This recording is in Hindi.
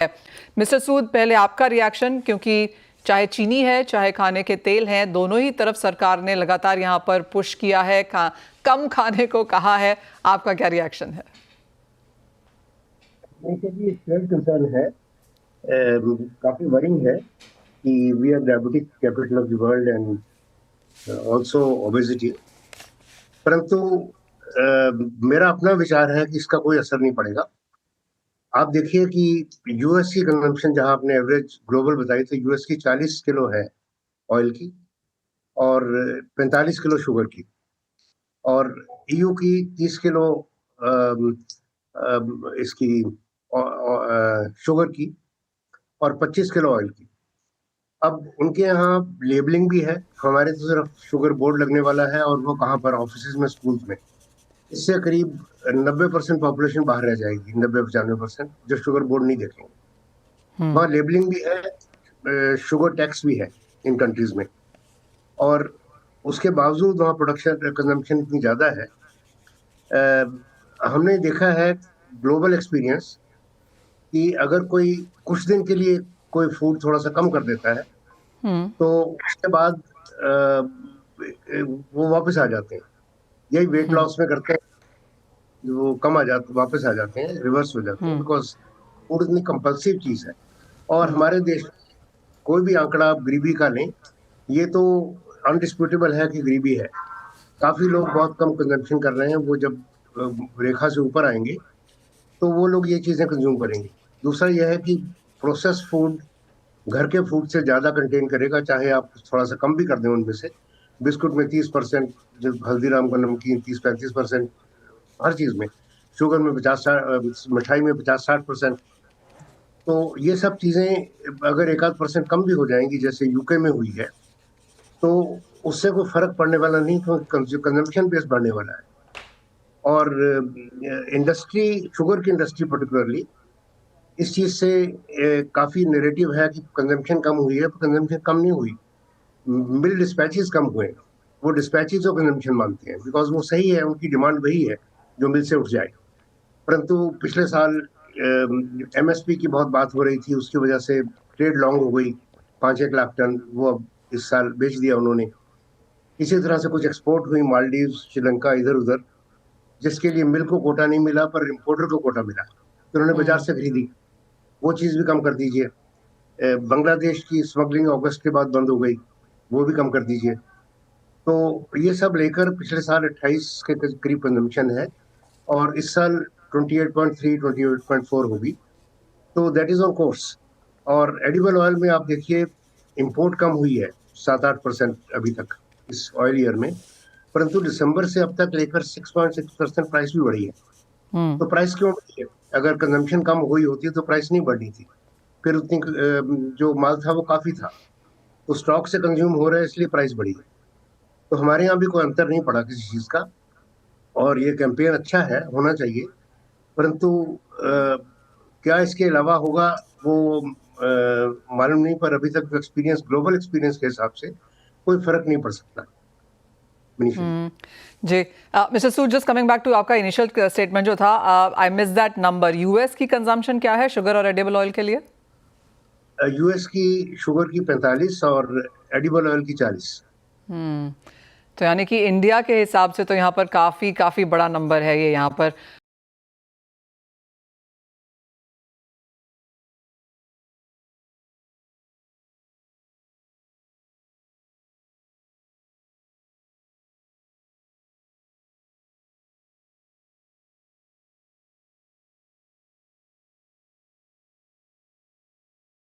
मिस्टर सूद, पहले आपका रिएक्शन, क्योंकि चाहे चीनी है चाहे खाने के तेल हैं, दोनों ही तरफ सरकार ने लगातार यहाँ पर पुश किया है, कम खाने को कहा है। आपका क्या रिएक्शन है? बेसिकली ग्रेट कंसर्न है। काफी वरिंग है कि we are diabetic capital of the world and also obesity. परंतु मेरा अपना विचार है कि इसका कोई असर नहीं पड़ेगा। आप देखिए कि यूएस की कंजम्पशन, जहां आपने एवरेज ग्लोबल बताई, तो यूएस की 40 किलो है ऑयल की और 45 किलो शुगर की, और ईयू की 30 किलो इसकी शुगर की और 25 किलो ऑयल की। अब उनके यहाँ लेबलिंग भी है, हमारे तो सिर्फ शुगर बोर्ड लगने वाला है, और वो कहाँ पर, ऑफिस में, स्कूल्स में। इससे करीब 90% पॉपुलेशन बाहर रह जाएगी, 90-95% जो शुगर बोर्ड नहीं देखेंगे। वहाँ लेबलिंग भी है, शुगर टैक्स भी है इन कंट्रीज में, और उसके बावजूद वहाँ प्रोडक्शन कंजम्पशन इतनी ज्यादा है। हमने देखा है ग्लोबल एक्सपीरियंस कि अगर कोई कुछ दिन के लिए कोई फूड थोड़ा सा कम कर देता है, तो उसके बाद वो वापस आ जाते हैं। यही वेट लॉस में करते हैं, वो कम आ जाते, वापस आ जाते हैं, रिवर्स हो जाते हैं, बिकॉज फूड इतनी कंपल्सिव चीज है। और हमारे देश में कोई भी आंकड़ा आप गरीबी का लें, ये तो अनडिस्प्यूटेबल है कि गरीबी है। काफी लोग बहुत कम कंजम्पशन कर रहे हैं, वो जब रेखा से ऊपर आएंगे तो वो लोग ये चीजें कंज्यूम करेंगे। दूसरा यह है कि प्रोसेस फूड घर के फूड से ज्यादा कंटेन करेगा, चाहे आप थोड़ा सा कम भी कर दें उनमें से। बिस्कुट में 30%, जो हल्दीराम का नमकीन 30-35%, हर चीज में, शुगर में 50, मिठाई में 50-60%। तो ये सब चीजें अगर 1-8% कम भी हो जाएंगी, जैसे यूके में हुई है, तो उससे कोई फर्क पड़ने वाला नहीं, क्योंकि कंजम्पशन बेस बढ़ने वाला है। और इंडस्ट्री, शुगर की इंडस्ट्री पर्टिकुलरली, इस चीज से काफी नेरेटिव है कि कंजम्पशन कम हुई है, पर कंजम्पशन कम नहीं हुई। मिल डिस्पैचेस कम हुए। वो डिस्पैचेस को कंजम्पशन मानते हैं, बिकॉज वो सही है, उनकी डिमांड वही है जो मिल से उठ जाए। परंतु पिछले साल एमएसपी की बहुत बात हो रही थी, उसकी वजह से ट्रेड लॉन्ग हो गई 5-1 लाख टन, वो अब इस साल बेच दिया उन्होंने। इसी तरह से कुछ एक्सपोर्ट हुई, मालदीव, श्रीलंका, इधर उधर, जिसके लिए मिल को कोटा नहीं मिला पर इम्पोर्टर को कोटा मिला, तो उन्होंने बाजार से खरीदी। वो चीज भी कम कर दीजिए। बांग्लादेश की स्मगलिंग अगस्त के बाद बंद हो गई, वो भी कम कर दीजिए। तो ये सब लेकर पिछले साल 28 के करीब कंजम्पशन है, और इस साल 28.3, 28.4 होगी। तो दैट इज ऑन कोर्स। और एडिबल ऑयल में आप देखिए, इंपोर्ट कम हुई है 7-8% अभी तक इस ऑयल ईयर में, परंतु दिसंबर से अब तक लेकर 6.6% प्राइस भी बढ़ी है। तो प्राइस क्यों बढ़ी है? अगर कंजम्पशन कम हुई होती तो प्राइस नहीं बढ़नी थी। फिर उतनी जो माल था वो काफी था, तो स्टॉक से कंज्यूम हो रहा है, इसलिए प्राइस बढ़ी है। तो हमारे यहाँ भी कोई अंतर नहीं पड़ा किसी चीज का, और ये कैंपेन अच्छा है, होना चाहिए। परंतु क्या इसके अलावा होगा, वो मालूम नहीं। पर अभी तक एक्सपीरियंस, ग्लोबल एक्सपीरियंस के हिसाब से कोई फर्क नहीं पड़ सकता इनिशियली। जी, mister Sood, just coming back to आपका इनिशियल स्टेटमेंट जो था, I miss that number. US की कंजम्पशन क्या है शुगर और एडिबल ऑयल के लिए? यूएस की शुगर की 45 और एडिबल ऑयल की 40। तो यानी कि इंडिया के हिसाब से तो यहाँ पर काफी काफी बड़ा नंबर है ये यहाँ पर।